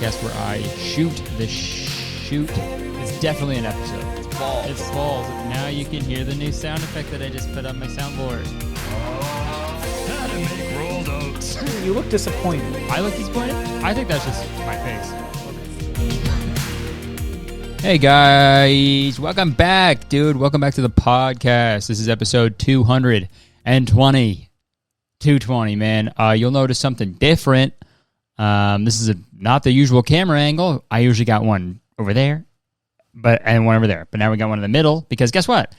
podcast where I shoot. It's definitely an episode. It's balls. Now you can hear the new sound effect that I just put on my soundboard. How to make rolled oats. You look disappointed. I look disappointed? I think that's just my face. Hey guys, welcome back, dude. Welcome back to the podcast. This is episode 220. 220, man. You'll notice something different. This is not the usual camera angle. I usually got one over there, and one over there. But now we got one in the middle because guess what?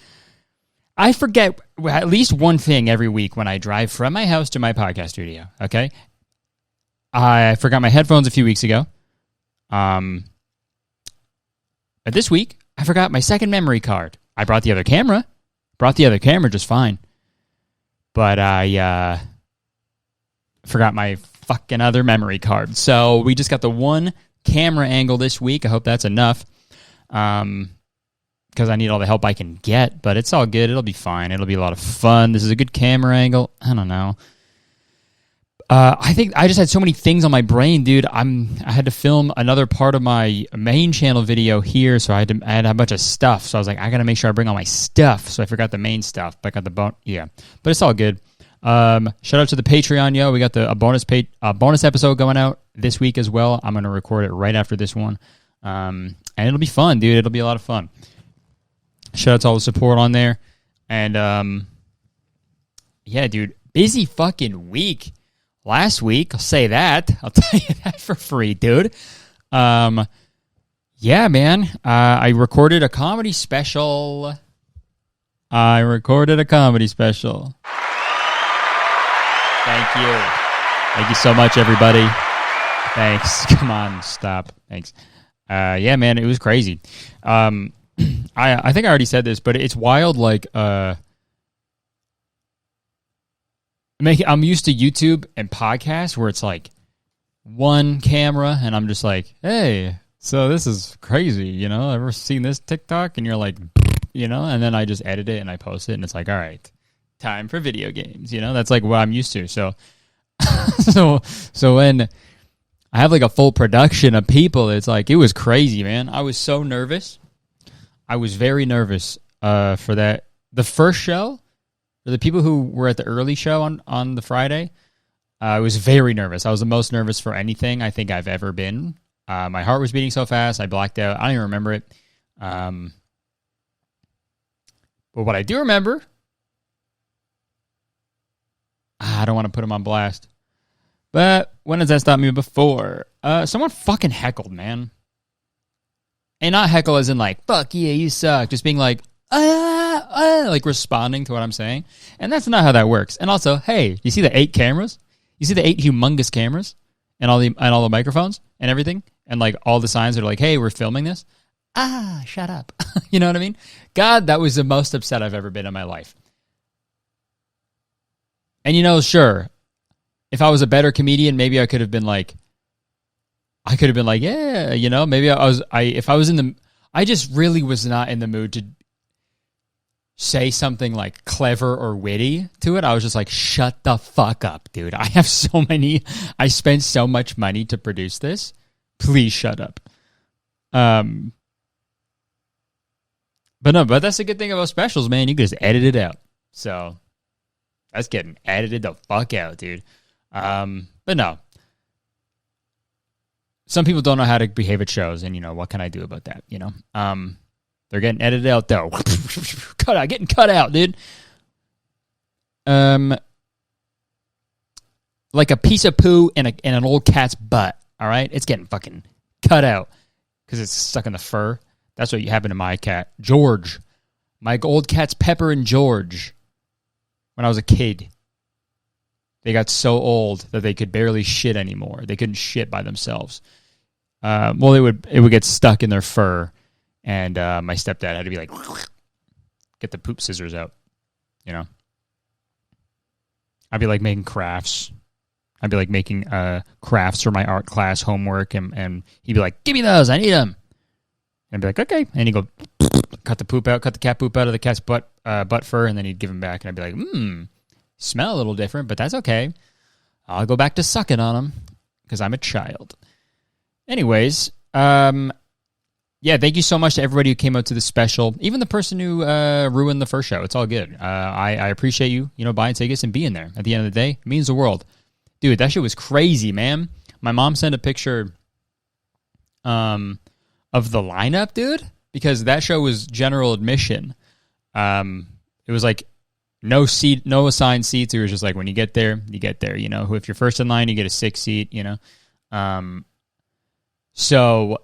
I forget at least one thing every week when I drive from my house to my podcast studio, okay? I forgot my headphones a few weeks ago. But this week, I forgot my second memory card. I brought the other camera. Just fine. But I forgot my fucking other memory card. So we just got the one camera angle this week. I hope that's enough. Because I need all the help I can get, but it's all good. It'll be fine. It'll be a lot of fun. This is a good camera angle. I don't know. I think I just had so many things on my brain, dude. I had to film another part of my main channel video here, so I had a bunch of stuff. So I was like, I got to make sure I bring all my stuff. So I forgot the main stuff, but I got the yeah. But it's all good. Shout out to the Patreon, yo. We got a bonus episode going out this week as well. I'm gonna record it right after this one, and it'll be fun, dude. It'll be a lot of fun. Shout out to all the support on there. And, yeah, dude, busy fucking week. Last week, I'll say that. I'll tell you that for free, dude. Yeah, man, I recorded a comedy special. Thank you. Thank you so much, everybody. Thanks. Come on, stop. Thanks. Yeah, man, it was crazy. I think I already said this, but it's wild. Like, I'm used to YouTube and podcasts where it's like one camera, and I'm just like, hey, so this is crazy, you know? Ever seen this TikTok? And you're like, you know? And then I just edit it and I post it, and it's like, all right, time for video games, you know? That's like what I'm used to. So, so when I have like a full production of people, it's like, it was crazy, man. I was so nervous. I was very nervous for that. The first show, for the people who were at the early show on the Friday, I was very nervous. I was the most nervous for anything I think I've ever been. My heart was beating so fast, I blacked out. I don't even remember it. But what I do remember, I don't want to put him on blast. But when has that stopped me before? Someone fucking heckled, man. And not heckle as in like, fuck yeah, you suck. Just being like, like responding to what I'm saying. And that's not how that works. And also, hey, you see the 8 cameras? You see the 8 humongous cameras? And all the microphones and everything? And like all the signs that are like, hey, we're filming this? Shut up. You know what I mean? God, that was the most upset I've ever been in my life. And you know, sure, if I was a better comedian, maybe I could have been like, yeah, you know, maybe I just really was not in the mood to say something like clever or witty to it. I was just like, shut the fuck up, dude. I spent so much money to produce this. Please shut up. But that's the good thing about specials, man. You can just edit it out. So that's getting edited the fuck out, dude. But no. Some people don't know how to behave at shows, and, you know, what can I do about that, you know? They're getting edited out, though. Getting cut out, dude. Like a piece of poo in an old cat's butt, all right? It's getting fucking cut out because it's stuck in the fur. That's what happened to my cat, George. My old cats, Pepper and George, when I was a kid. They got so old that they could barely shit anymore. They couldn't shit by themselves. Well, it would get stuck in their fur, and my stepdad had to be like, get the poop scissors out, you know. I'd be like making crafts. I'd be like making crafts for my art class homework, and he'd be like, give me those, I need them. And I'd be like, okay. And he'd go, cut the cat poop out of the cat's butt fur, and then he'd give them back, and I'd be like, smell a little different, but that's okay. I'll go back to sucking on them because I'm a child. anyways, yeah, thank you so much to everybody who came out to the special. Even the person who ruined the first show. It's all good. I appreciate you, buying tickets and being there. At the end of the day, it means the world. Dude, that shit was crazy, man. My mom sent a picture of the lineup, dude, because that show was general admission. It was like no assigned seats. It was just like when you get there, you get there. If you're first in line, you get a 6 seat. So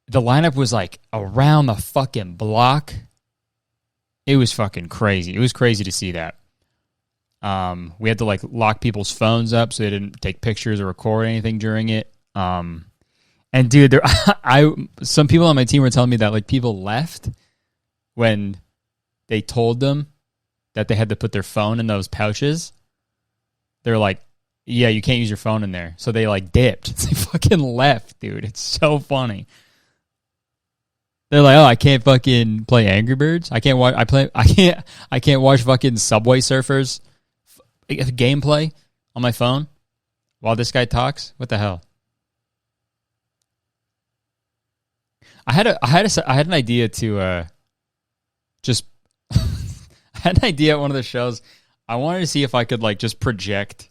the lineup was like around the fucking block. It was fucking crazy. It was crazy to see that. We had to like lock people's phones up so they didn't take pictures or record anything during it. And dude, some people on my team were telling me that like people left when they told them that they had to put their phone in those pouches. They're like, yeah, you can't use your phone in there. So they like dipped. They fucking left, dude. It's so funny. They're like, oh, I can't fucking play Angry Birds. I can't watch fucking Subway Surfers gameplay on my phone while this guy talks. What the hell? I had an idea to just I had an idea at one of the shows. I wanted to see if I could like just project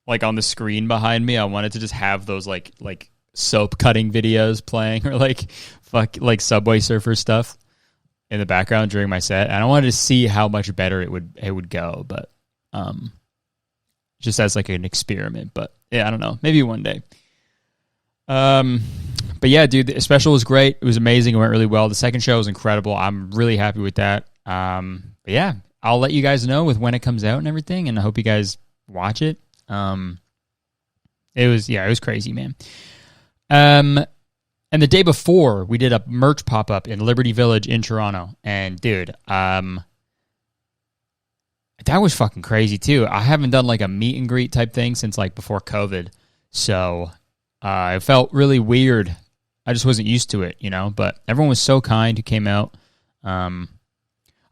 like on the screen behind me. I wanted to just have those like soap cutting videos playing or like Subway Surfer stuff in the background during my set. And I wanted to see how much better it would go, but just as like an experiment. But yeah, I don't know. Maybe one day. But yeah, dude, the special was great. It was amazing. It went really well. The second show was incredible. I'm really happy with that. But yeah, I'll let you guys know with when it comes out and everything, and I hope you guys watch it. It was crazy, man. And the day before, we did a merch pop-up in Liberty Village in Toronto, and dude, that was fucking crazy too. I haven't done like a meet and greet type thing since like before COVID, so it felt really weird. I just wasn't used to it, but everyone was so kind who came out.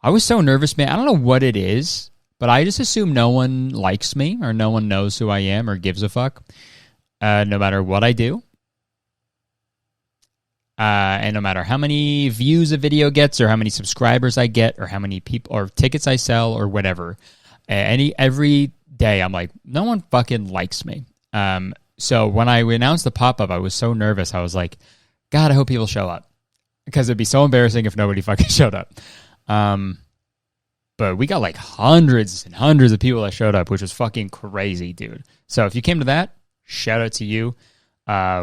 I was so nervous, man. I don't know what it is, but I just assume no one likes me or no one knows who I am or gives a fuck, no matter what I do. And no matter how many views a video gets or how many subscribers I get or how many people or tickets I sell or whatever, every day I'm like, no one fucking likes me. So when I announced the pop-up, I was so nervous. I was like, God, I hope people show up, because it'd be so embarrassing if nobody fucking showed up. But we got like hundreds and hundreds of people that showed up, which was fucking crazy, dude. So if you came to that, shout out to you.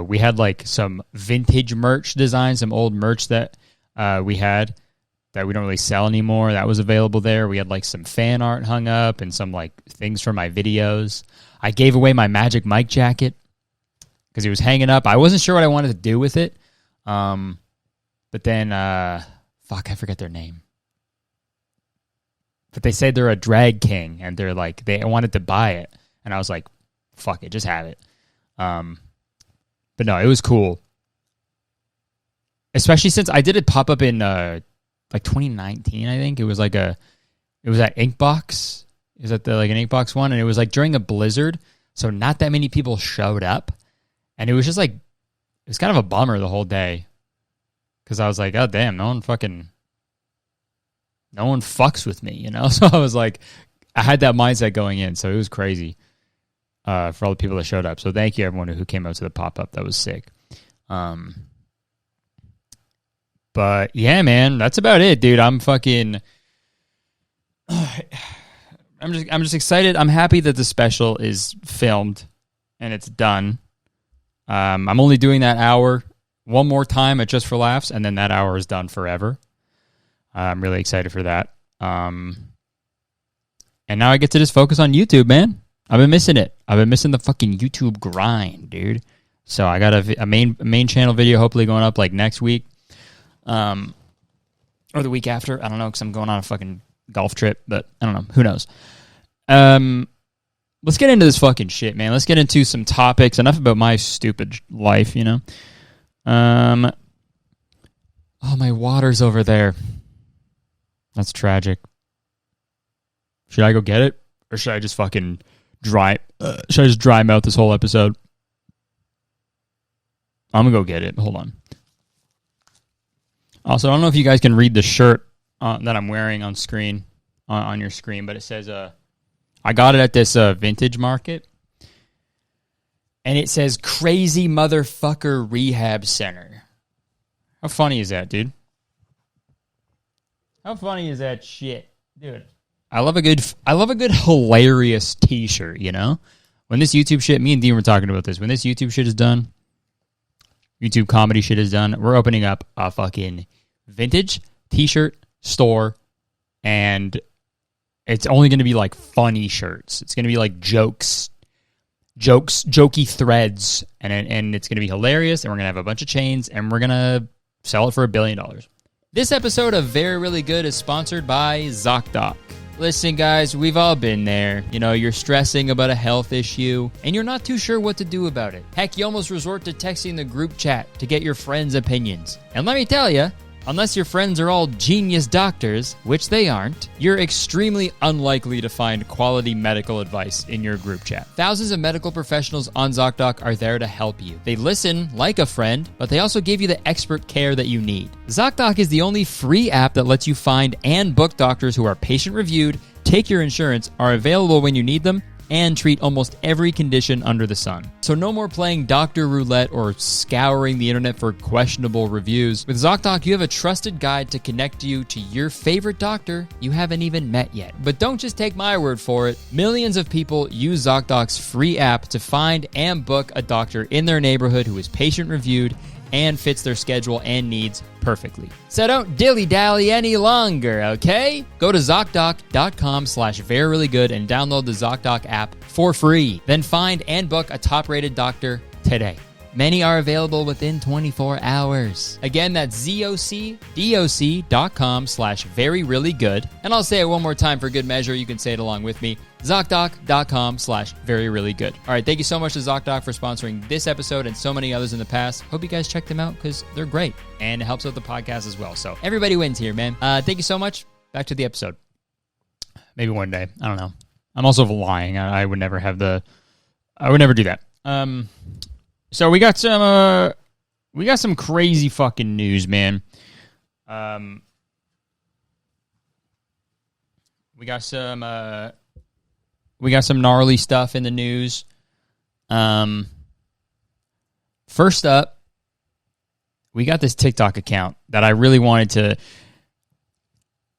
We had like some vintage merch designs, some old merch that we had that we don't really sell anymore. That was available there. We had like some fan art hung up and some like things from my videos. I gave away my Magic Mike jacket because he was hanging up. I wasn't sure what I wanted to do with it. But then, I forget their name. But they say they're a drag king, and they're like, they wanted to buy it. And I was like, fuck it, just have it. But no, it was cool. Especially since I did it pop up in like 2019, I think. It was at Inkbox. It was at an Inkbox one, and it was like during a blizzard, so not that many people showed up. And it was just like, it was kind of a bummer the whole day. Because I was like, oh damn, no one fucks with me, So I was like, I had that mindset going in, so it was crazy for all the people that showed up. So thank you everyone who came out to the pop-up. That was sick. But yeah, man, that's about it, dude. I'm fucking I'm just excited. I'm happy that the special is filmed and it's done. I'm only doing that hour one more time at Just for Laughs, and then that hour is done forever. I'm really excited for that. And now I get to just focus on YouTube, man. I've been missing it. I've been missing the fucking YouTube grind, dude. So I got a main channel video hopefully going up like next week, or the week after. I don't know, because I'm going on a fucking golf trip, but I don't know. Who knows? Let's get into this fucking shit, man. Let's get into some topics. Enough about my stupid life, Oh, my water's over there. That's tragic. Should I go get it? Or should I just fucking dry mouth this whole episode? I'm going to go get it. Hold on. Also, I don't know if you guys can read the shirt that I'm wearing on screen, on your screen, but it says, I got it at this vintage market. And it says, Crazy Motherfucker Rehab Center. How funny is that, dude? How funny is that shit? Dude, I love a good hilarious t-shirt, you know? When this YouTube shit, me and Dean were talking about this. When this YouTube shit is done, YouTube comedy shit is done, we're opening up a fucking vintage t-shirt store, and it's only going to be like funny shirts. It's going to be like jokey threads, and it's going to be hilarious, and we're going to have a bunch of chains, and we're going to sell it for $1 billion. This episode of Very Really Good is sponsored by ZocDoc. Listen, guys, we've all been there. You know, you're stressing about a health issue, and you're not too sure what to do about it. Heck, you almost resort to texting the group chat to get your friends' opinions. And let me tell you, unless your friends are all genius doctors, which they aren't, you're extremely unlikely to find quality medical advice in your group chat. Thousands of medical professionals on ZocDoc are there to help you. They listen like a friend, but they also give you the expert care that you need. ZocDoc is the only free app that lets you find and book doctors who are patient-reviewed, take your insurance, are available when you need them, and treat almost every condition under the sun. So no more playing doctor roulette or scouring the internet for questionable reviews. With ZocDoc, you have a trusted guide to connect you to your favorite doctor you haven't even met yet. But don't just take my word for it. Millions of people use ZocDoc's free app to find and book a doctor in their neighborhood who is patient-reviewed and fits their schedule and needs perfectly. So don't dilly-dally any longer, okay? Go to ZocDoc.com/veryreallygood and download the ZocDoc app for free. Then find and book a top-rated doctor today. Many are available within 24 hours. Again, that's ZocDoc.com/veryreallygood. And I'll say it one more time for good measure. You can say it along with me. ZocDoc.com/veryreallygood. All right, thank you so much to ZocDoc for sponsoring this episode and so many others in the past. Hope you guys check them out because they're great and it helps out the podcast as well. So everybody wins here, man. Thank you so much. Back to the episode. Maybe one day. I don't know. I'm also lying. I would never have I would never do that. So we got some crazy fucking news, man. We got some gnarly stuff in the news. First up, we got this TikTok account that I really wanted to.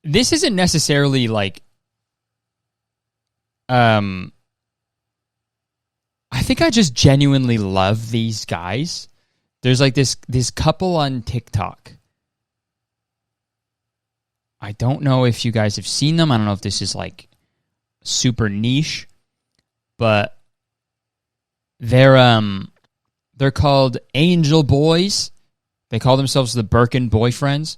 This isn't necessarily like, I think I just genuinely love these guys. There's like this couple on TikTok. I don't know if you guys have seen them. I don't know if this is like super niche, but they're called Angel Boys. They call themselves the Birkin Boyfriends,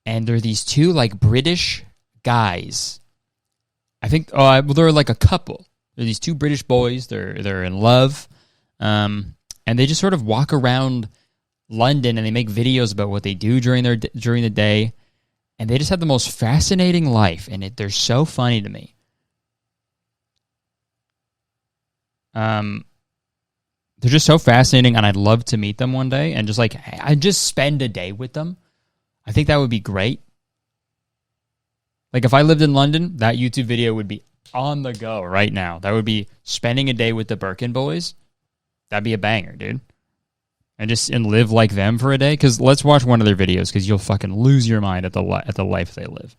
and they're these two like British guys. I think they're like a couple. They're these two British boys. They're in love, and they just sort of walk around London and they make videos about what they do during the day, and they just have the most fascinating life, and they're so funny to me. They're just so fascinating, and I'd love to meet them one day and just spend a day with them. I think that would be great. Like if I lived in London, that YouTube video would be on the go right now. That would be spending a day with the Birkin boys. That'd be a banger, dude. And live like them for a day. Because let's watch one of their videos, because you'll fucking lose your mind at the life they live.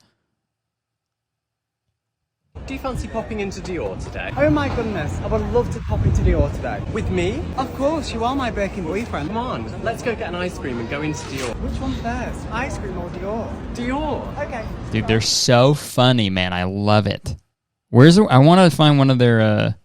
Do you fancy popping into Dior today? Oh my goodness, I would love to pop into Dior today. With me? Of course, you are my Birkin boyfriend. Come on, let's go get an ice cream and go into Dior. Which one's best, ice cream or Dior? Dior. Okay. Dude, they're so funny, man. I love it. I want to find one of their...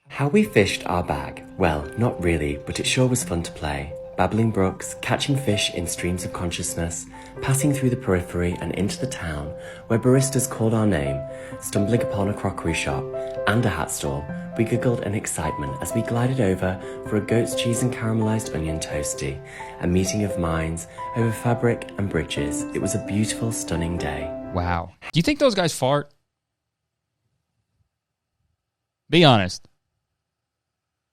How we fished our bag. Well, not really, but it sure was fun to play. Babbling brooks, catching fish in streams of consciousness, passing through the periphery and into the town, where baristas called our name, stumbling upon a crockery shop and a hat stall, we giggled in excitement as we glided over for a goat's cheese and caramelised onion toastie, a meeting of minds over fabric and bridges. It was a beautiful, stunning day. Wow. Do you think those guys fart? Be honest.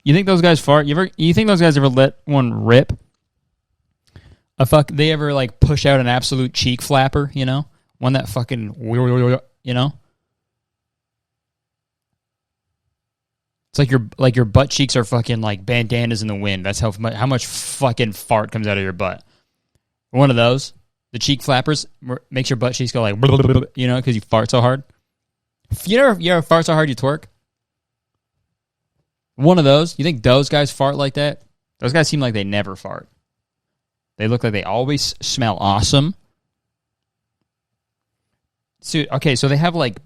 You think those guys fart? You think those guys ever let one rip? They ever like push out an absolute cheek flapper? You know, one that fucking, you know. It's like your butt cheeks are fucking like bandanas in the wind. That's how much fucking fart comes out of your butt. One of those, the cheek flappers, makes your butt cheeks go like, you know, because you fart so hard. You ever fart so hard you twerk? One of those. You think those guys fart like that? Those guys seem like they never fart. They look like they always smell awesome. So they have like...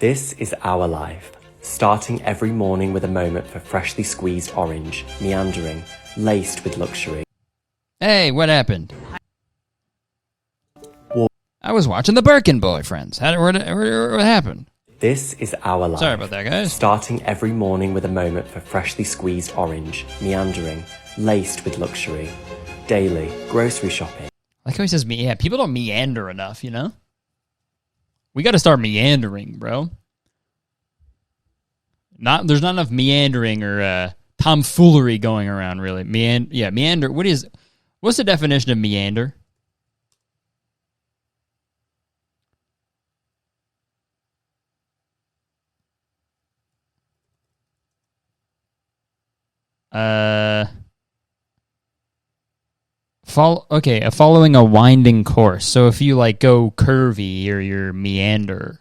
This is our life, starting every morning with a moment for freshly squeezed orange, meandering, laced with luxury. Hey, what happened? I was watching the Birkin Boyfriends. What happened? This is our life. Sorry about that, guys. Starting every morning with a moment for freshly squeezed orange, meandering, laced with luxury. Daily, grocery shopping. I like how he says, yeah, people don't meander enough, you know? We got to start meandering, bro. There's not enough meandering or tomfoolery going around, really. Meander. What's the definition of meander? Following a winding course. So if you like go curvy or you're meander.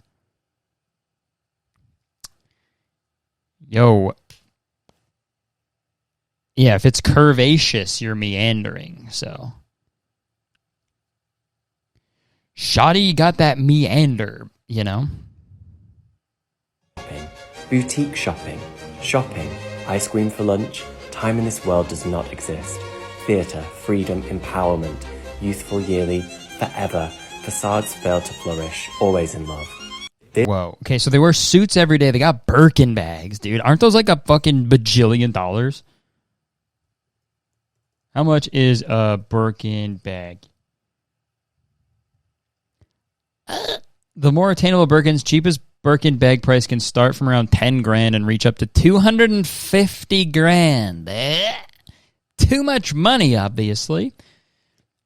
Yo. Yeah, if it's curvaceous, you're meandering, so. Shoddy got that meander, you know? Boutique shopping, ice cream for lunch. Time in this world does not exist. Theatre, freedom, empowerment, youthful yearly, forever. Facades fail to flourish, always in love. Whoa. Okay, so they wear suits every day. They got Birkin bags, dude. Aren't those like a fucking bajillion dollars? How much is a Birkin bag? The more attainable Birkins, cheapest Birkin bag price can start from around 10 grand and reach up to 250 grand. Too much money, obviously.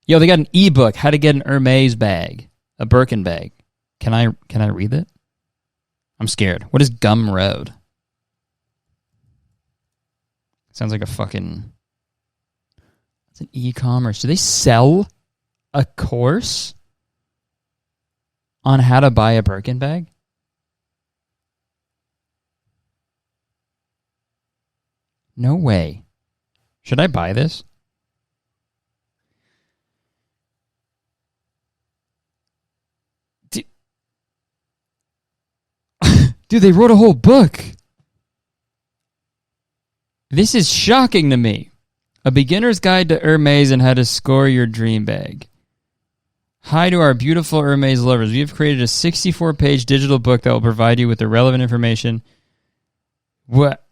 Yo, they got an ebook, How to Get an Hermes Bag, a Birkin bag. Can I read it? I'm scared. What is Gumroad? Sounds like a fucking... It's an e-commerce. Do they sell a course on how to buy a Birkin bag? No way. Should I buy this? Dude, they wrote a whole book. This is shocking to me. A beginner's guide to Hermes and how to score your dream bag. Hi to our beautiful Hermes lovers. We have created a 64-page digital book that will provide you with the relevant information. What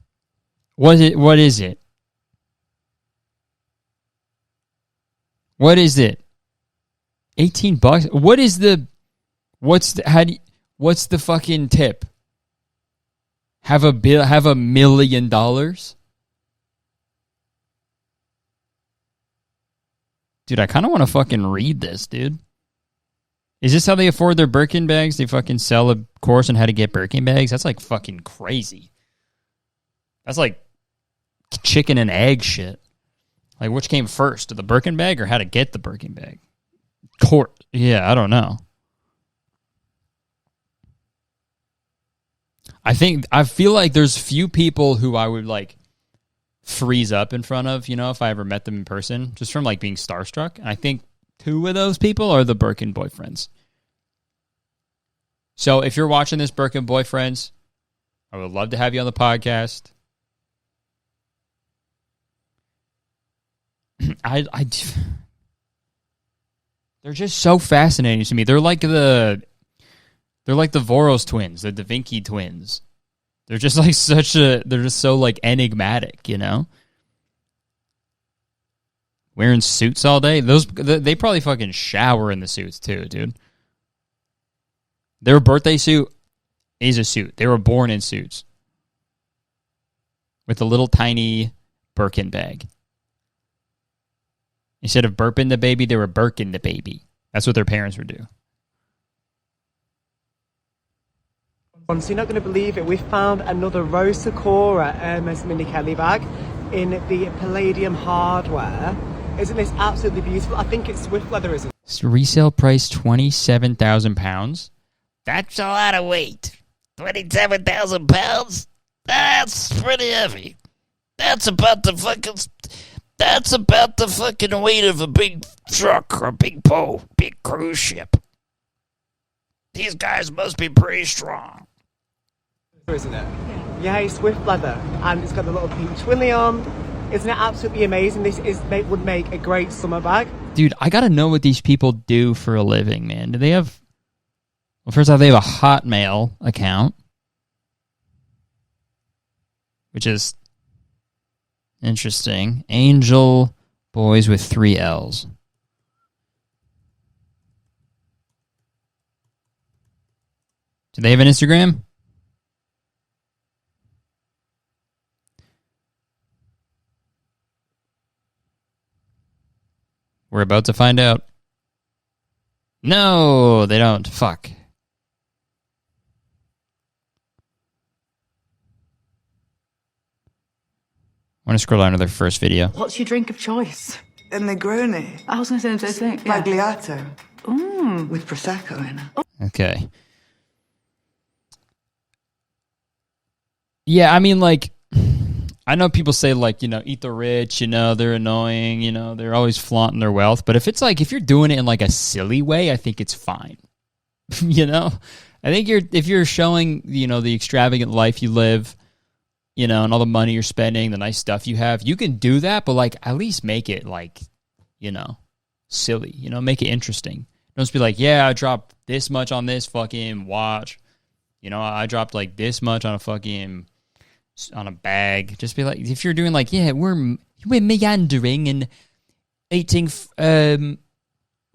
is it? What is it? What is it? $18? What's the fucking tip? Have $1 million? Dude, I kind of want to fucking read this, dude. Is this how they afford their Birkin bags? They fucking sell a course on how to get Birkin bags? That's like fucking crazy. That's like chicken and egg shit. Like, which came first, the Birkin bag or how to get the Birkin bag? Yeah, I don't know. I feel like there's few people who I would like freeze up in front of, you know, if I ever met them in person, just from like being starstruck. And I think 2 of those people are the Birkin boyfriends. So if you're watching this, Birkin boyfriends, I would love to have you on the podcast. They're just so fascinating to me. They're like the Voros twins, the Da Vinci twins. They're just like they're just so like enigmatic, you know? Wearing suits all day. They probably fucking shower in the suits too, dude. Their birthday suit is a suit. They were born in suits. with a little tiny Birkin bag. Instead of burping the baby, they were Birkin the baby. That's what their parents would do. So you're not going to believe it. We found another Rose Sakura Hermes Mini Kelly bag in the Palladium hardware. Isn't this absolutely beautiful? I think it's Swift leather, isn't it? Resale price £27,000. That's a lot of weight. 27,000 pounds? That's pretty heavy. That's about the fucking weight of a big truck or a big cruise ship. These guys must be pretty strong. Isn't it? Yeah, it's Swift leather, and it's got the little peach willy on. Isn't it absolutely amazing? Would make a great summer bag. Dude, I gotta know what these people do for a living, man. Do they have... Well, first off, they have a Hotmail account, which is interesting. Angel Boys with 3 L's. Do they have an Instagram? We're about to find out. No, they don't. Fuck. I want to scroll down to their first video. What's your drink of choice? A Negroni. I was going to say the same thing. Yeah. Spagliato. With Prosecco in it. Okay. Yeah, I mean, like, I know people say, like, you know, eat the rich, you know, they're annoying, you know, they're always flaunting their wealth. But if it's like, if you're doing it in like a silly way, I think it's fine. You know? I think if you're showing, you know, the extravagant life you live, you know, and all the money you're spending, the nice stuff you have, you can do that, but like, at least make it like, you know, silly, you know, make it interesting. Don't just be like, yeah, I dropped this much on this fucking watch. You know, I dropped like this much on a bag. Just be like, if you're doing like, yeah, we're meandering and eating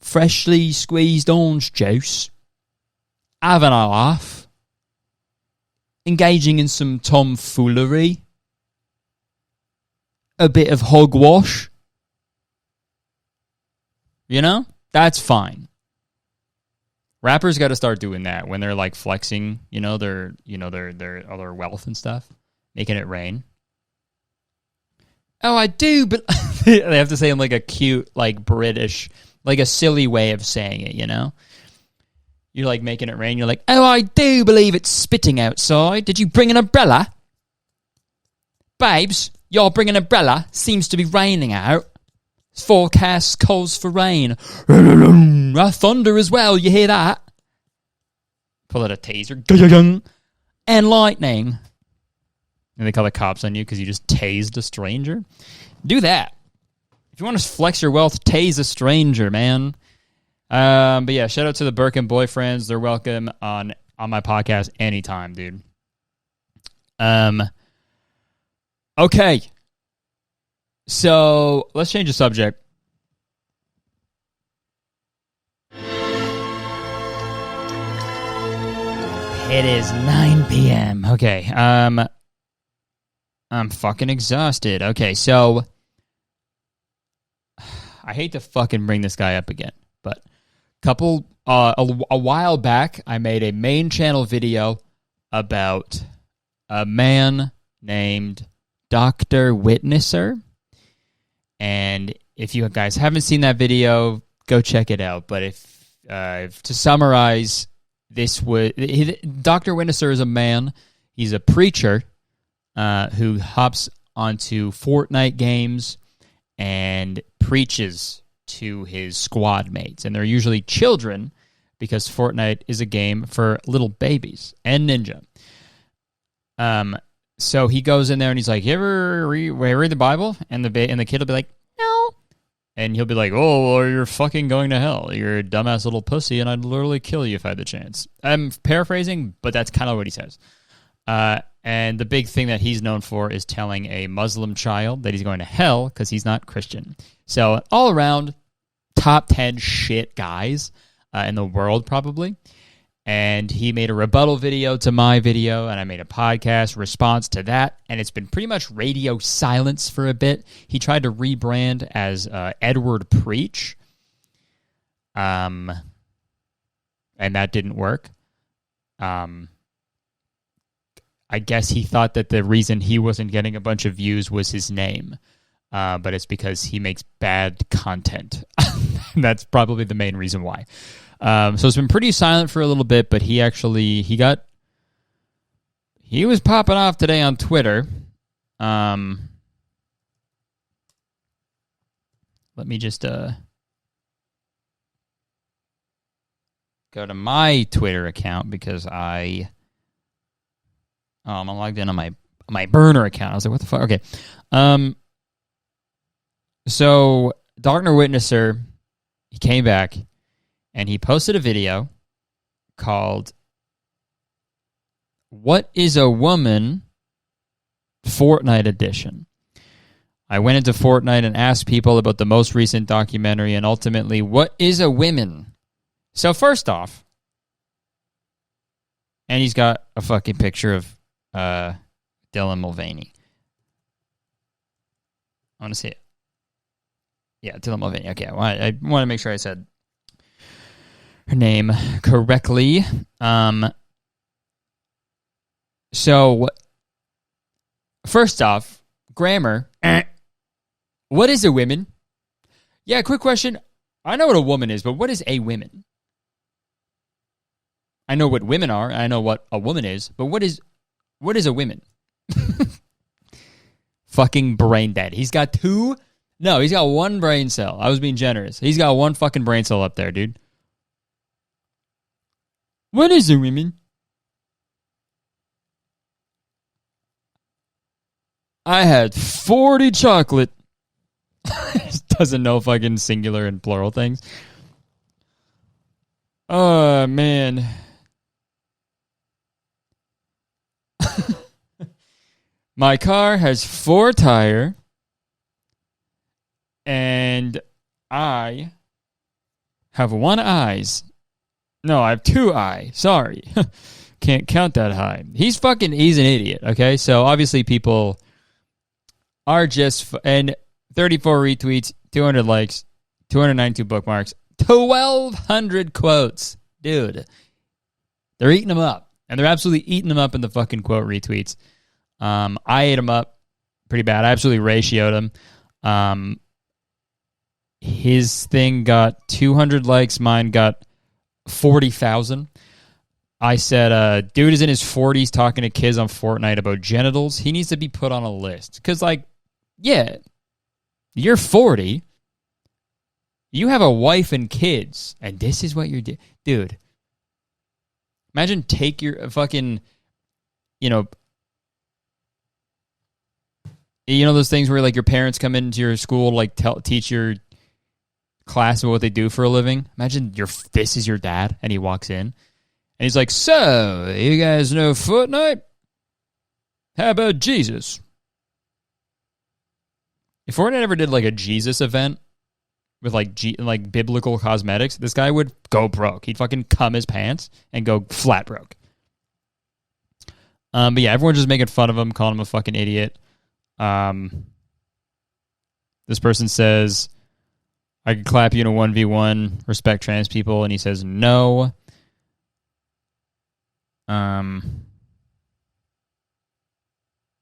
freshly squeezed orange juice, having a laugh, engaging in some tomfoolery, a bit of hogwash, you know, that's fine. Rappers got to start doing that when they're like flexing, you know, their other wealth and stuff. Making it rain. Oh, I do, but they have to say in like a cute, like British, like a silly way of saying it, you know? You're like making it rain. You're like, oh, I do believe it's spitting outside. Did you bring an umbrella? Babes, you're bringing an umbrella. Seems to be raining out. Forecast calls for rain. Thunder as well, you hear that? Pull out a taser. And lightning. And they call the cops on you because you just tased a stranger. Do that. If you want to flex your wealth, tase a stranger, man. But yeah, shout out to the Birkin boyfriends. They're welcome on my podcast anytime, dude. Okay. So let's change the subject. It is 9 p.m. Okay. I'm fucking exhausted. Okay, so I hate to fucking bring this guy up again, but a while back, I made a main channel video about a man named Dr. Witnesser, and if you guys haven't seen that video, go check it out. But if to summarize, Dr. Witnesser is a man. He's a preacher. Who hops onto Fortnite games and preaches to his squad mates. And they're usually children because Fortnite is a game for little babies and ninja. So he goes in there and he's like, you ever read the Bible? And the kid will be like, no. And he'll be like, oh, well, you're fucking going to hell. You're a dumbass little pussy and I'd literally kill you if I had the chance. I'm paraphrasing, but that's kind of what he says. And the big thing that he's known for is telling a Muslim child that he's going to hell because he's not Christian. So all around, top 10 shit guys in the world probably. And he made a rebuttal video to my video, and I made a podcast response to that, and it's been pretty much radio silence for a bit. He tried to rebrand as Edward Preach, and that didn't work. I guess he thought that the reason he wasn't getting a bunch of views was his name, but it's because he makes bad content. That's probably the main reason why. So it's been pretty silent for a little bit, but he was popping off today on Twitter. Let me just go to my Twitter account because I'm logged in on my burner account. I was like, what the fuck? Okay. So Dr. Witnesser, he came back. And he posted a video called What is a Woman? Fortnite Edition. I went into Fortnite and asked people about the most recent documentary and ultimately, what is a woman? So first off, and he's got a fucking picture of Dylan Mulvaney. I want to see it. Yeah, Dylan Mulvaney. Okay, I want to make sure I said her name correctly. So, first off, grammar. What is a woman? Yeah, quick question. I know what a woman is, but what is a woman? I know what women are. I know what a woman is, but what is a woman? Fucking brain dead. He's got one brain cell. I was being generous. He's got one fucking brain cell up there, dude. What is a woman? I had 40 chocolate. Doesn't know fucking singular and plural things. Oh, man. My car has 4 tires. And I have 1 eyes. No, I have 2 eyes. Sorry. Can't count that high. He's an idiot, okay? So obviously people are just... and 34 retweets, 200 likes, 292 bookmarks, 1,200 quotes. Dude. They're eating them up. And they're absolutely eating them up in the fucking quote retweets. I ate them up pretty bad. I absolutely ratioed them. His thing got 200 likes. Mine got 40,000. I said, dude is in his 40s talking to kids on Fortnite about genitals. He needs to be put on a list. Because, yeah, you're 40. You have a wife and kids. And this is what you're doing. Dude, imagine take your fucking, those things where, your parents come into your school, teach your class of what they do for a living. Imagine this is your dad, and he walks in, and he's like, so, you guys know Fortnite? How about Jesus? If Fortnite ever did, a Jesus event with, biblical cosmetics, this guy would go broke. He'd fucking cum his pants and go flat broke. But yeah, everyone's just making fun of him, calling him a fucking idiot. This person says, I could clap you in a 1v1, respect trans people, and he says no.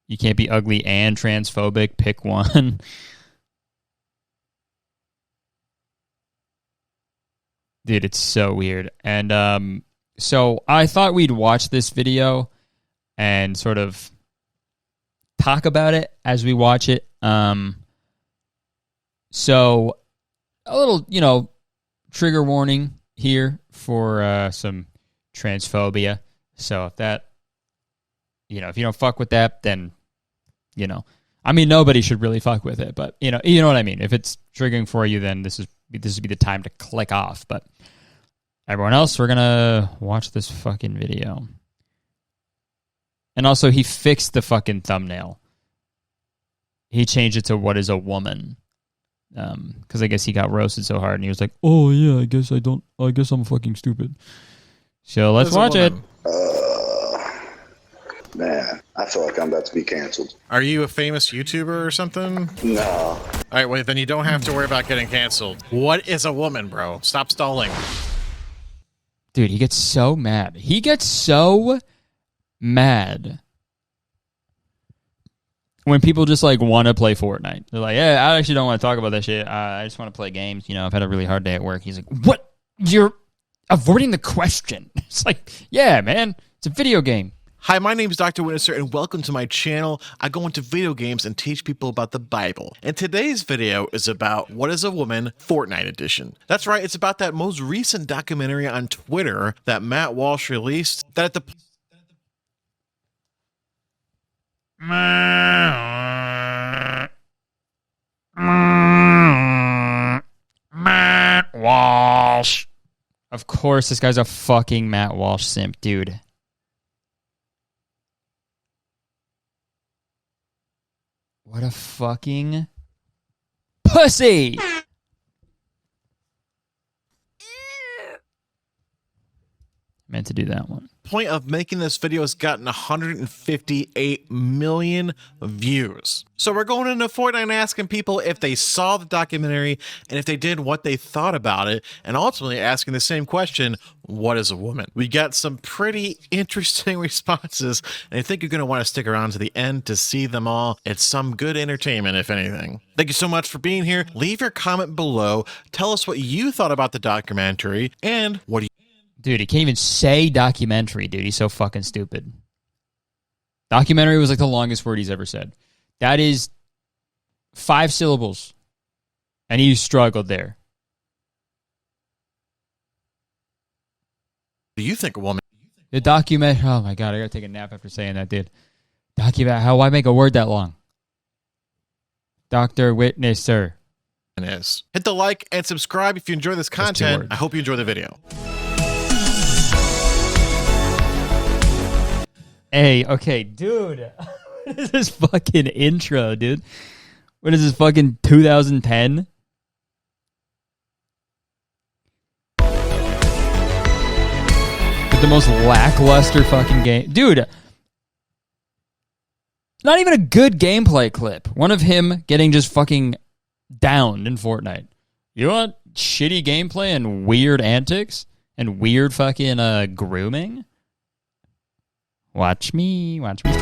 You can't be ugly and transphobic, pick one. Dude, it's so weird. And so I thought we'd watch this video and sort of talk about it as we watch it. So a little, trigger warning here for some transphobia. So if that, if you don't fuck with that, then, nobody should really fuck with it. But, you know what I mean? If it's triggering for you, then this would be the time to click off. But everyone else, we're going to watch this fucking video. And also, he fixed the fucking thumbnail. He changed it to what is a woman. Because I guess he got roasted so hard, and he was like, oh, yeah, I guess I'm fucking stupid. So let's As a watch it. woman. Man, I feel like I'm about to be canceled. Are you a famous YouTuber or something? No. All right, well, then you don't have to worry about getting canceled. What is a woman, bro? Stop stalling. Dude, he gets so mad. He gets so mad when people just like want to play Fortnite. They're like, yeah, I actually don't want to talk about that shit. I just want to play games. You know, I've had a really hard day at work. He's like, what? You're avoiding the question. It's like, yeah, man, it's a video game. Hi, my name is Dr. Witnesser, and welcome to my channel. I go into video games and teach people about the Bible. And today's video is about What is a Woman? Fortnite Edition. That's right, it's about that most recent documentary on Twitter that Matt Walsh released that at the... Matt Walsh. Of course, this guy's a fucking Matt Walsh simp, dude. What a fucking pussy! Meant to do that one. point of making this video has gotten 158 million views. So we're going into Fortnite asking people if they saw the documentary and if they did, what they thought about it, and ultimately asking the same question, what is a woman? We got some pretty interesting responses, and I think you're going to want to stick around to the end to see them all. It's some good entertainment, if anything. Thank you so much for being here. Leave your comment below. Tell us what you thought about the documentary, and what do you... Dude, he can't even say documentary, dude. He's so fucking stupid. Documentary was like the longest word he's ever said. That is 5 syllables. And he struggled there. Do you think a woman... The document... Oh my god, I gotta take a nap after saying that, dude. Document... How I make a word that long? Dr. Witnesser. is. Hit the like and subscribe if you enjoy this content. I hope you enjoy the video. Hey, okay, dude. What is this fucking intro, dude? What is this fucking 2010? With the most lackluster fucking game. Dude. Not even a good gameplay clip. One of him getting just fucking downed in Fortnite. You want shitty gameplay and weird antics? And weird fucking grooming? Watch me stream.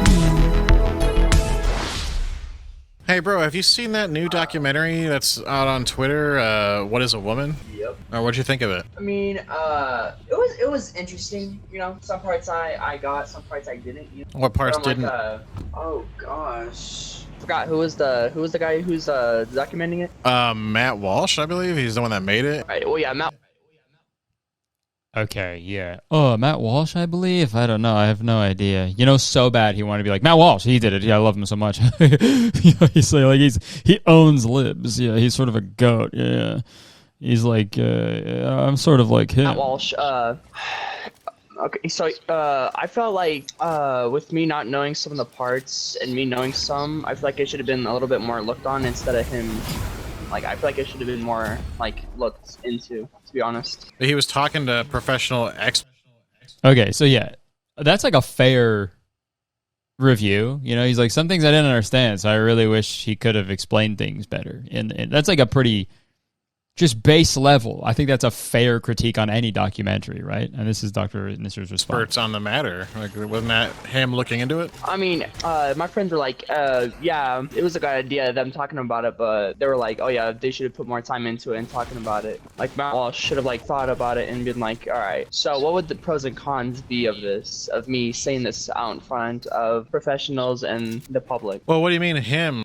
Hey, bro, have you seen that new documentary that's out on Twitter? What is a woman? Yep. Or what'd you think of it? I mean, it was interesting. You know, some parts I got, some parts I didn't. You know? What parts But I'm didn't? like, oh gosh, forgot who was the guy who's documenting it. Matt Walsh, I believe. He's the one that made it. Right. Well, yeah, Matt. Okay, yeah. Oh, Matt Walsh, I believe? I don't know. I have no idea. You know, so bad he wanted to be like, Matt Walsh, he did it. Yeah, I love him so much. He owns libs. Yeah, he's sort of a goat. Yeah. He's like, I'm sort of like him. Matt Walsh. Okay, so I felt like with me not knowing some of the parts and me knowing some, I feel like it should have been a little bit more looked on instead of him. Like, I feel like it should have been more like looked into, to be honest. He was talking to professional experts. Okay, so yeah, that's like a fair review. You know, he's like, some things I didn't understand, so I really wish he could have explained things better. And that's like a pretty just base level. I think that's a fair critique on any documentary, right? And this is Dr. Witnesser's response. Experts on the matter. Like, wasn't that him looking into it? I mean, my friends were like, yeah, it was a good idea, them talking about it, but they were like, oh yeah, they should have put more time into it and talking about it. Like, Matt Walsh should have like thought about it and been like, all right, so what would the pros and cons be of this, of me saying this out in front of professionals and the public? Well, what do you mean him?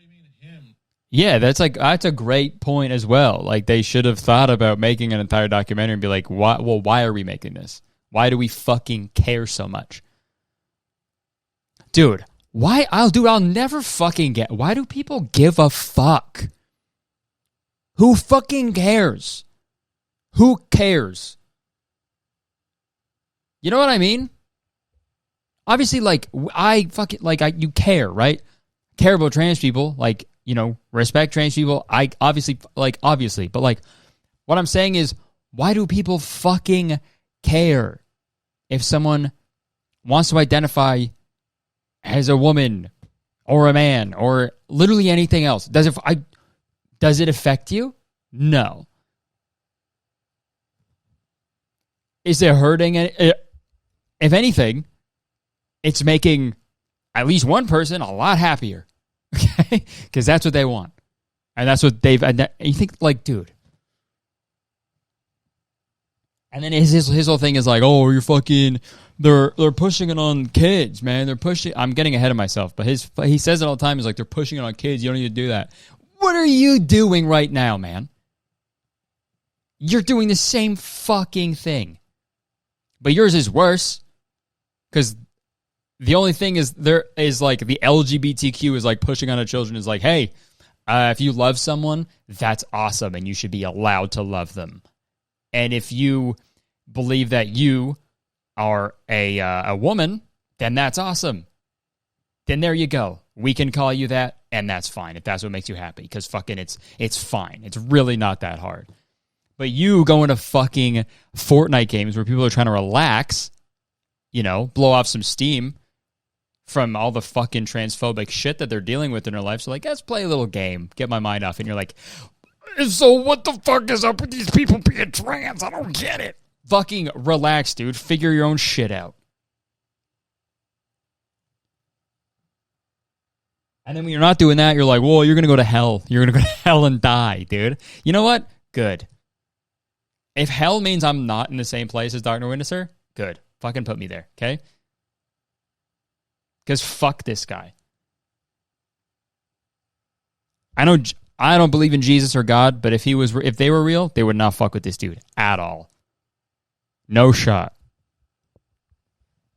Yeah, that's a great point as well. Like, they should have thought about making an entire documentary and be like, why are we making this? Why do we fucking care so much? Dude, I'll never fucking get, why do people give a fuck? Who fucking cares? Who cares? You know what I mean? Obviously, like, you care, right? Care about trans people, like, you know, respect trans people. I obviously, but like, what I'm saying is, why do people fucking care? if someone wants to identify as a woman or a man or literally anything else. Does it affect you? No. Is it hurting? If anything, it's making at least one person a lot happier. Okay? Because that's what they want. And that's what they've... You think, like, dude. And then his whole thing is like, oh, you're fucking... They're pushing it on kids, man. They're pushing... I'm getting ahead of myself, but he says it all the time. He's like, they're pushing it on kids. You don't need to do that. What are you doing right now, man? You're doing the same fucking thing. But yours is worse. Because the only thing is there is like the LGBTQ is like pushing on the children is like, hey, if you love someone, that's awesome and you should be allowed to love them. And if you believe that you are a woman, then that's awesome. Then there you go. We can call you that, and that's fine if that's what makes you happy. Because fucking it's fine. It's really not that hard. But you going to fucking Fortnite games where people are trying to relax, you know, blow off some steam from all the fucking transphobic shit that they're dealing with in their life. So like, let's play a little game, get my mind off. And you're like, so what the fuck is up with these people being trans? I don't get it. Fucking relax, dude. Figure your own shit out. And then when you're not doing that, you're like, whoa, you're going to go to hell. You're going to go to hell and die, dude. You know what? Good. If hell means I'm not in the same place as Dr. Witnesser, good. Fucking put me there, okay? Because fuck this guy. I don't believe in Jesus or God, but if they were real, they would not fuck with this dude at all. No shot.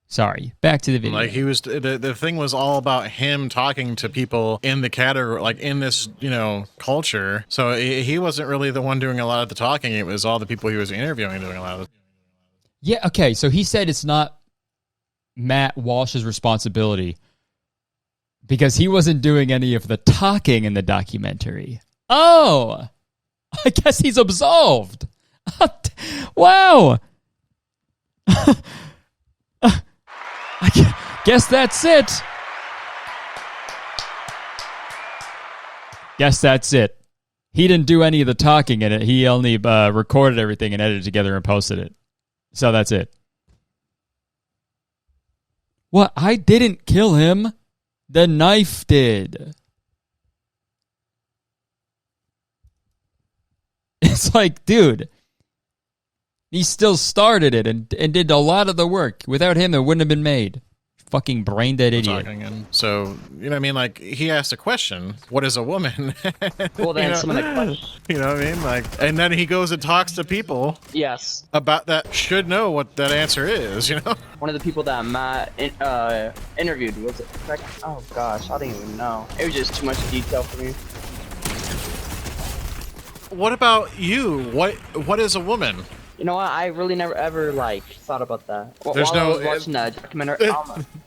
Sorry. Back to the video. Like he was, the thing was all about him talking to people in the category, like in this, you know, culture. So he wasn't really the one doing a lot of the talking. It was all the people he was interviewing doing a lot of it. Yeah. Okay. So he said it's not Matt Walsh's responsibility because he wasn't doing any of the talking in the documentary. Oh, I guess he's absolved. Wow. I guess that's it. Guess that's it. He didn't do any of the talking in it. He only recorded everything and edited it together and posted it. So that's it. What? I didn't kill him. The knife did. It's like, dude, he still started it and did a lot of the work. Without him, it wouldn't have been made. Fucking brain dead idiot. So, you know what I mean? Like, he asked a question, what is a woman? Well, then some of the questions. You know what I mean? Like, and then he goes and talks to people. Yes. About that, should know what that answer is, you know? One of the people that Matt interviewed, was it? Oh gosh, I don't even know. It was just too much detail for me. What about you? What is a woman? You know what? I really never ever like thought about that. There's While I no was watching the documentary.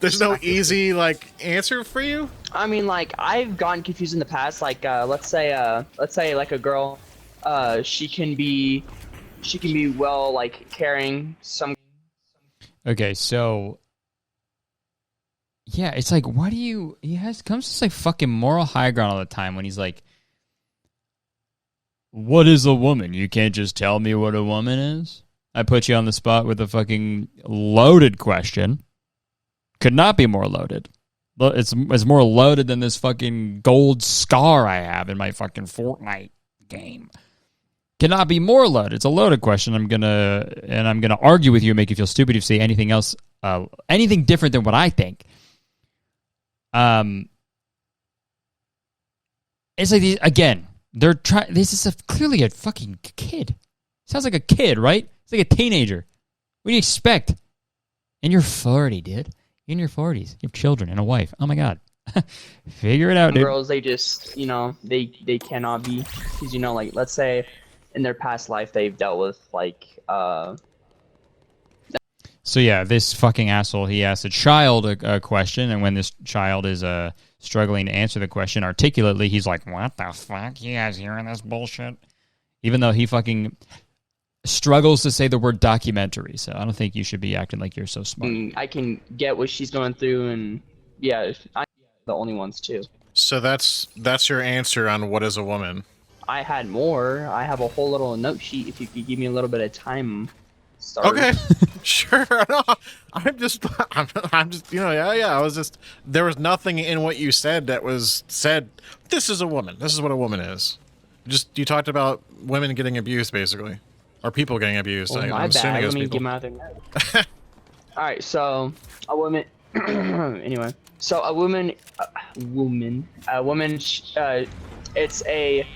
There's no easy like answer for you. I mean, like I've gotten confused in the past. Like let's say like a girl, she can be well like carrying some. Okay, so yeah, it's like, why do you? Comes to like fucking moral high ground all the time when he's like, what is a woman? You can't just tell me what a woman is? I put you on the spot with a fucking loaded question. Could not be more loaded. It's more loaded than this fucking gold scar I have in my fucking Fortnite game. Cannot be more loaded. It's a loaded question. I'm gonna argue with you and make you feel stupid if you say anything else, anything different than what I think. It's like these again. They're trying. This is clearly a fucking kid. Sounds like a kid, right? It's like a teenager. What do you expect? And you're 40, dude. You're in your 40s. You have children and a wife. Oh my god. Figure it out, dude. Girls, they just, you know, they cannot be, because you know, like let's say in their past life they've dealt with like. So yeah, this fucking asshole. He asked a child a question, and when this child is struggling to answer the question articulately, he's like, what the fuck? You guys hearing this bullshit? Even though he fucking... struggles to say the word documentary, so I don't think you should be acting like you're so smart. I can get what she's going through, and yeah, I'm the only ones too. So that's your answer on what is a woman. I had more. I have a whole little note sheet. If you could give me a little bit of time. Start. Okay, sure. No, I'm just, yeah. I was just, there was nothing in what you said that was said. This is a woman. This is what a woman is. Just, you talked about women getting abused, basically, or people getting abused. Oh, I'm my assuming bad. it was Let me people. get my other note. All right, so a woman. Anyway, so a woman. It's a.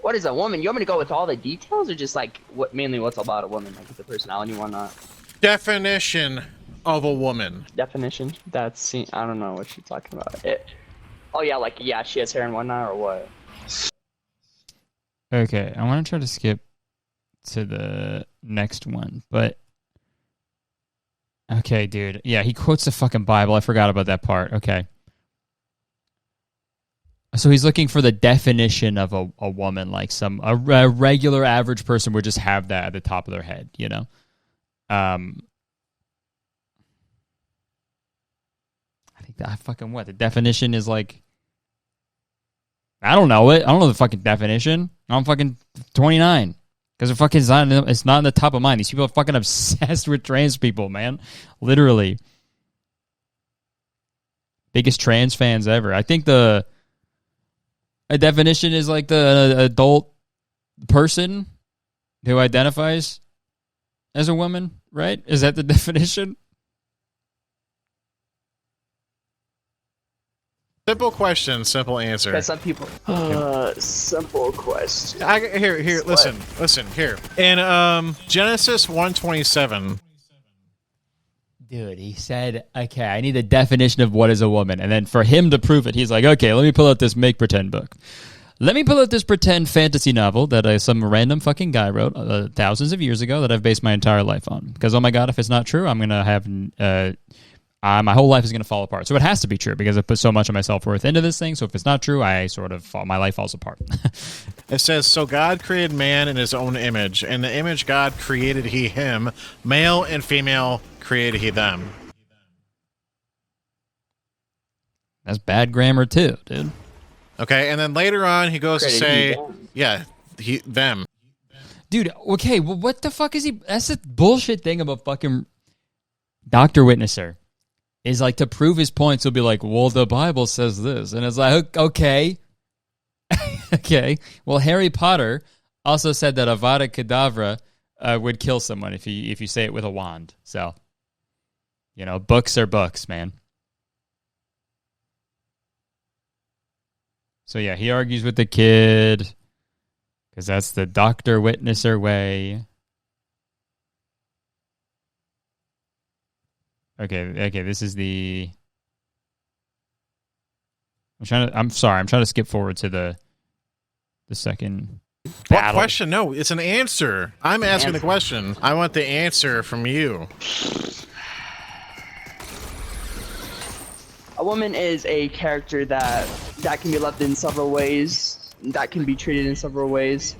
What is a woman? You want me to go with all the details, or just like mainly what's about a woman, like the personality and whatnot? Definition of a woman. Definition? That's, I don't know what you're talking about. Oh yeah, like yeah, she has hair and whatnot, or what? Okay, I want to try to skip to the next one, but okay, dude. Yeah, he quotes the fucking Bible. I forgot about that part. Okay. So he's looking for the definition of a woman, like a regular average person would just have that at the top of their head, you know? I think that fucking what? The definition is like, I don't know it. I don't know the fucking definition. I'm fucking 29. Because it's not in the top of mind. These people are fucking obsessed with trans people, man. Literally. Biggest trans fans ever. I think a definition is like the adult person who identifies as a woman, right? Is that the definition? Simple question, simple answer. Because some people. Simple question. Here. Listen. Here in Genesis 1:27. Dude, he said, okay, I need a definition of what is a woman. And then for him to prove it, he's like, okay, let me pull out this make-pretend book. Let me pull out this pretend fantasy novel that some random fucking guy wrote thousands of years ago that I've based my entire life on. Because, oh my God, if it's not true, I'm going to have... my whole life is going to fall apart. So it has to be true because I put so much of my self-worth into this thing. So if it's not true, my life falls apart. It says, so God created man in his own image. In the image God created he him. Male and female created he them. That's bad grammar too, dude. Okay, and then later on he goes to say, them. Dude, okay, well, what the fuck is he... That's the bullshit thing about fucking Dr. Witnesser. Is like to prove his points, he'll be like, well, the Bible says this. And it's like, okay. Okay. Well, Harry Potter also said that Avada Kedavra would kill someone if you say it with a wand. So, books are books, man. So, yeah, he argues with the kid because that's the Dr. Witnesser way. Okay, this is the... I'm trying to skip forward to the second battle. What question? No, it's an answer. I'm asking the question. I want the answer from you. A woman is a character that can be loved in several ways, that can be treated in several ways.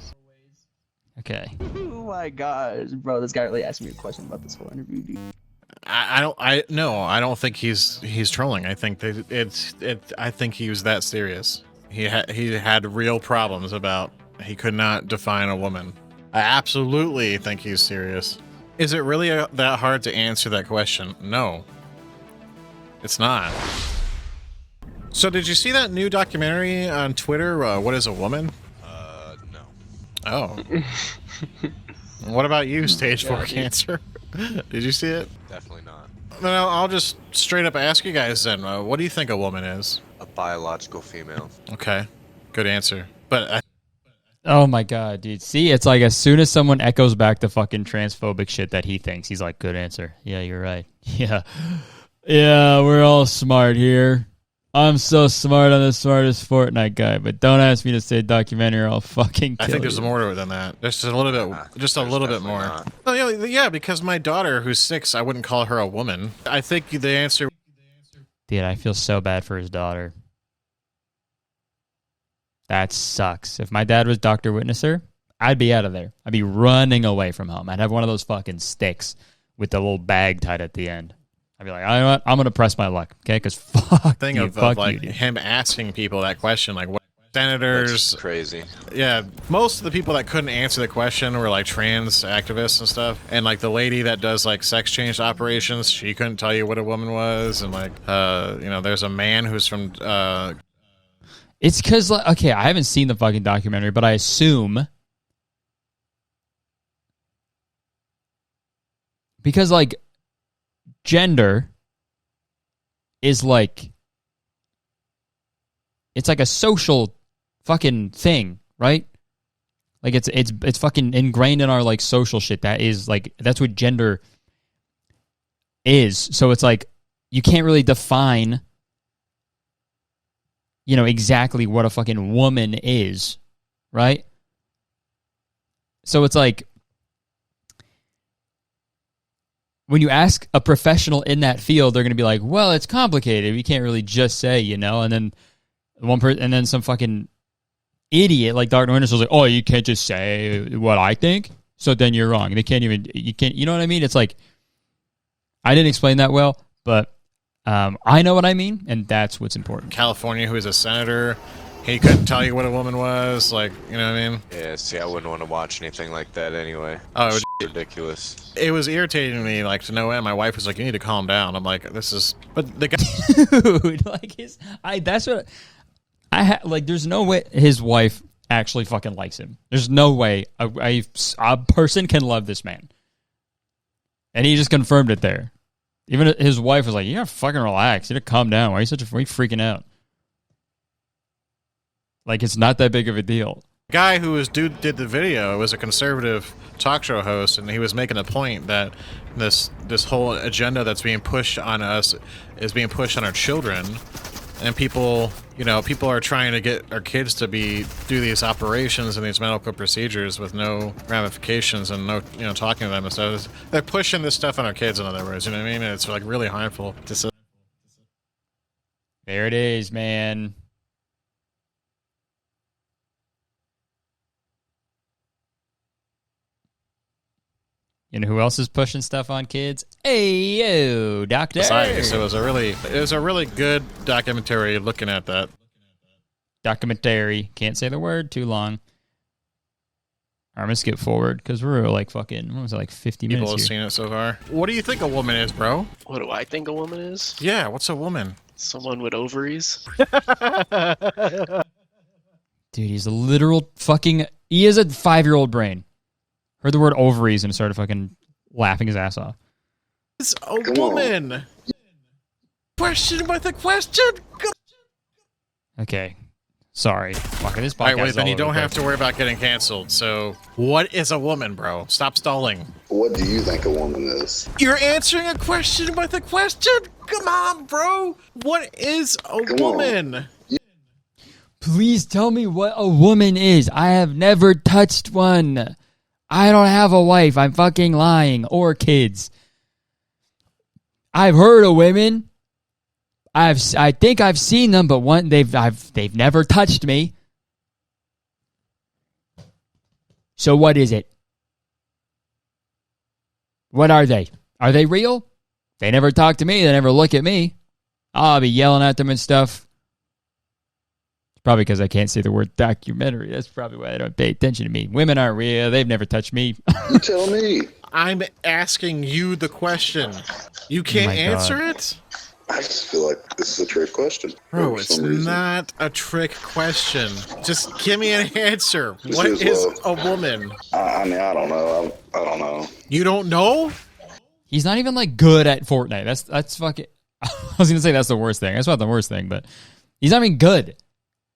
Okay. Oh my god, bro, this guy really asked me a question about this whole interview, dude. I don't think he's trolling. I think that I think he was that serious. He had real problems about he could not define a woman. I absolutely think he's serious. Is it really that hard to answer that question? No. It's not. So did you see that new documentary on Twitter, What is a Woman? No. Oh. What about you, stage 4 cancer? Did you see it? Definitely not. Then I'll just straight up ask you guys then, what do you think a woman is? A biological female. Okay. Good answer. But oh my god, dude. See, it's like as soon as someone echoes back the fucking transphobic shit that he thinks, he's like, good answer. Yeah, you're right. Yeah. Yeah, we're all smart here. I'm so smart. I'm the smartest Fortnite guy, but don't ask me to say documentary or I'll fucking kill I think there's you. more to it than that. Just a little bit, a little bit more. Not. Oh, yeah, because my daughter, who's 6, I wouldn't call her a woman. I think the answer... Dude, I feel so bad for his daughter. That sucks. If my dad was Dr. Witnesser, I'd be out of there. I'd be running away from home. I'd have one of those fucking sticks with the little bag tied at the end. I'd be like, you know what? I'm gonna press my luck, okay? Because fuck Thing you, of fuck like you, dude. him asking people that question, like what senators, That's crazy. yeah, most of the people that couldn't answer the question were like trans activists and stuff. And like the lady that does like sex change operations, she couldn't tell you what a woman was. And like, you know, there's a man who's from. It's because, like, okay, I haven't seen the fucking documentary, but I assume because like gender is like it's like a social fucking thing, right? Like it's fucking ingrained in our like social shit. That is like that's what gender is. So it's like you can't really define, you know, exactly what a fucking woman is, right? So it's like when you ask a professional in that field, they're going to be like, "Well, it's complicated. We can't really just say, you know." And then one person, and then some fucking idiot like dr.witnesser was like, "Oh, you can't just say what I think, so then you're wrong." They can't even. You can't. You know what I mean? It's like I didn't explain that well, but I know what I mean, and that's what's important. California, who is a senator, he couldn't tell you what a woman was. Like, you know what I mean? Yeah, see, I wouldn't want to watch anything like that anyway. Oh, it It's was ridiculous. It was irritating me, like, to no end. My wife was like, "You need to calm down." I'm like, "This is," but the guy, Dude, like that's what like. There's no way his wife actually fucking likes him. There's no way a person can love this man, and he just confirmed it there. Even his wife was like, "You gotta fucking relax. You gotta calm down. Why are you freaking out?" Like it's not that big of a deal. guy who did the video was a conservative talk show host, and he was making a point that this whole agenda that's being pushed on us is being pushed on our children, and people are trying to get our kids to do these operations and these medical procedures with no ramifications and no talking to them and stuff. They're pushing this stuff on our kids, in other words. You know what I mean? And it's like really harmful. There it is, man. You know who else is pushing stuff on kids? Hey, yo, doctor. Science. It was a really good documentary looking at that. Documentary. Can't say the word too long. I'm gonna skip forward because we're like fucking, what was it, like 50 minutes People have here. seen it so far. What do you think a woman is, bro? What do I think a woman is? Yeah, what's a woman? Someone with ovaries. Dude, he's a literal fucking, he is a 5-year-old brain. Heard the word ovaries and started fucking laughing his ass off. It's a woman. Question by the question. Okay. Sorry. Fucking this podcast. All right, wait, is then all you over don't the have place. to worry about getting canceled. So, what is a woman, bro? Stop stalling. What do you think a woman is? You're answering a question by the question? Come on, bro. What is a woman? Please tell me what a woman is. I have never touched one. I don't have a wife. I'm fucking lying. Or kids. I've heard of women. I think I've seen them, but they've never touched me. So what is it? What are they? Are they real? They never talk to me. They never look at me. I'll be yelling at them and stuff. It's probably because I can't say the word documentary. That's probably why they don't pay attention to me. Women aren't real. They've never touched me. You tell me. I'm asking you the question. You can't answer it? I just feel like this is a trick question. Bro, for it's some reason. not a trick question. Just give me an answer. This What is is love. a woman? I mean, I don't know. I don't know. You don't know? He's not even like good at Fortnite. That's fucking. I was gonna say that's the worst thing. That's not the worst thing, but he's not even good.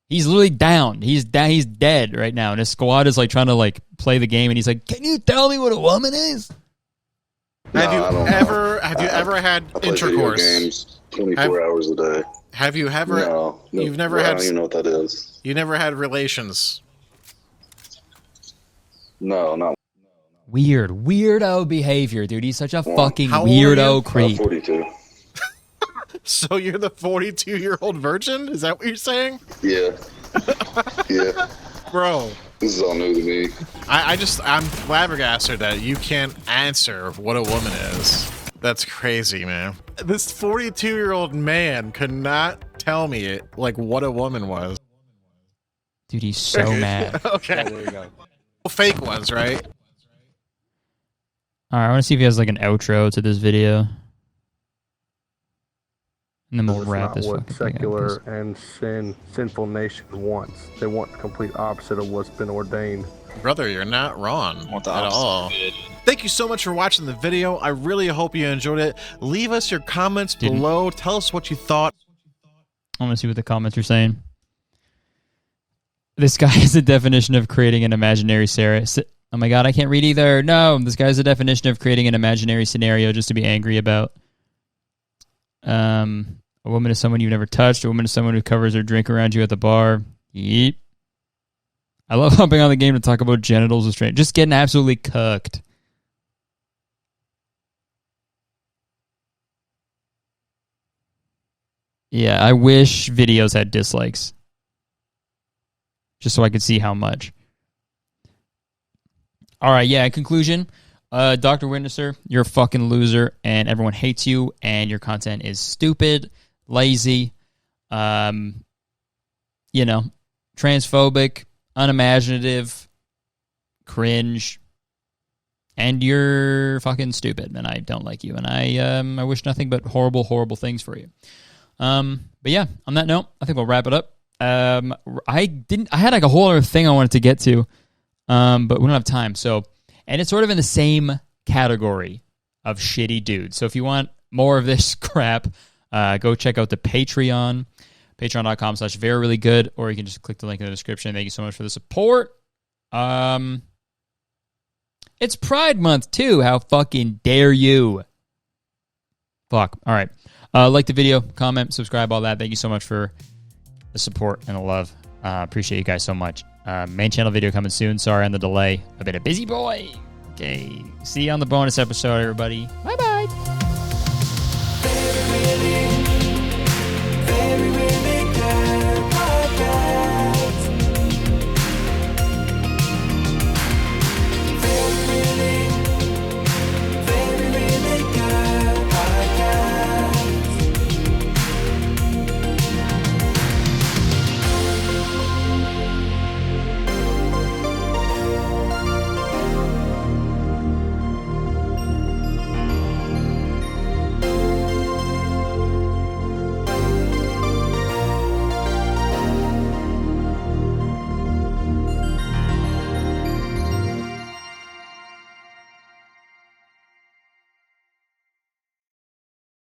He's literally down. He's down. He's dead right now, and his squad is like trying to like play the game, and he's like, "Can you tell me what a woman is?" Have you I don't ever know. had I play intercourse? video games 24 hours a day. Have you ever? No, You've never I had. don't even know what that is. You never had relations. No, not. Weirdo behavior, dude. He's such a fucking How old are you? weirdo creep. 42. So you're the 42-year-old virgin? Is that what you're saying? Yeah. Yeah. Bro, This is all new to me. I'm flabbergasted that you can't answer what a woman is. That's crazy, man. This 42-year-old man could not tell me it, like what a woman was. Dude, he's so mad. Okay. There you go. Fake ones, right? All right, I want to see if he has like an outro to this video. And then we'll wrap this what fucking thing secular up. and sinful nation wants. They want the complete opposite of what's been ordained. Brother, you're not wrong Want the at opposite all. of good. Thank you so much for watching the video. I really hope you enjoyed it. Leave us your comments Didn't. below. Tell us what you thought. I want to see what the comments are saying. This guy is the definition of creating an imaginary Sarah. Oh my god, I can't read either. No, this guy's the definition of creating an imaginary scenario just to be angry about. A woman is someone you've never touched. A woman is someone who covers her drink around you at the bar. Yeep. I love hopping on the game to talk about genitals with strangers. Just getting absolutely cooked. Yeah, I wish videos had dislikes. Just so I could see how much. All right, yeah, in conclusion, Dr. Witnesser, you're a fucking loser, and everyone hates you, and your content is stupid, lazy, transphobic, unimaginative, cringe, and you're fucking stupid, and I don't like you, and I wish nothing but horrible, horrible things for you. But yeah, on that note, I think we'll wrap it up. I had like a whole other thing I wanted to get to, but we don't have time. So, and it's sort of in the same category of shitty dudes. So if you want more of this crap, go check out the Patreon, patreon.com/very really good, or you can just click the link in the description. Thank you so much for the support. It's Pride Month too. How fucking dare you? Fuck. All right. Like the video, comment, subscribe, all that. Thank you so much for the support and the love. Appreciate you guys so much. Main channel video coming soon. Sorry on the delay. I've been a busy boy. Okay. See you on the bonus episode, everybody. Bye.